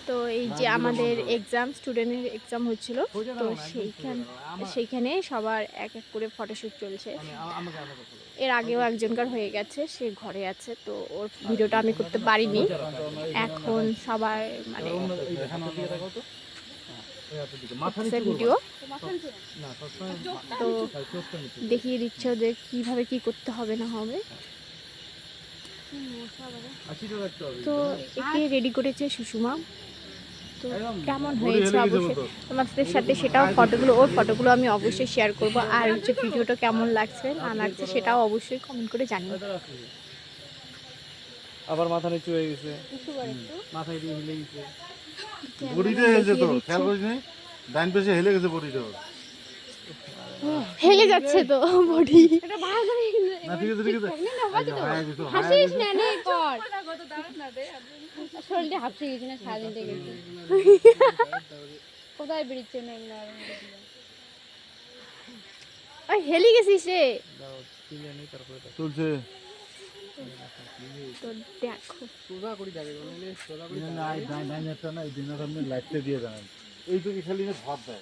তো এই যে আমাদের এক্সাম, স্টুডেন্টের এক্সাম হচ্ছিল, তো সেইখানে সবার এক এক করে ফটোশ্যুট চলছে। এর আগেও একজনকার হয়ে গেছে, সে ঘরে আছে, তো ওর ভিডিওটা আমি করতে পারিনি। এখন সবাই মানে ভিডিও তো দেখিয়ে দিচ্ছে ওদের কীভাবে কি করতে হবে না হবে। তো একে রেডি করেছে সুষুমা। তো কেমন হয়েছে অবশ্যই তোমাদের সাথে সেটাও ওর ফটোগুলো আমি অবশ্যই শেয়ার করব। আর হচ্ছে ভিডিওটা কেমন লাগছে না লাগছে সেটাও অবশ্যই কমেন্ট করে জানিও। আবার মাথা নিচু হয়ে গেছে, মাথা এদিকে হেলে গেছে, বডিটা হেলছে তো, খেয়াল করিস নাই? ডান পাশে হেলে গেছে বডিটা। হেলে যাচ্ছে তো বডি। না ঠিক আছে ঠিক আছে। হাসিস না নে কর শরীরটা হাঁপসে গেছে না সারাদিন থেকে কোথায় বেরিয়েছে না ওই হেলে গেছিস রে। চলছে তো দেখো সোজা করে যাবে বলে সোজা করে না ডাইনারটা না, এই ডিনার আপনি লাইটটা দিয়ে জানেন, এইটুকু খালি ভাত দেয়।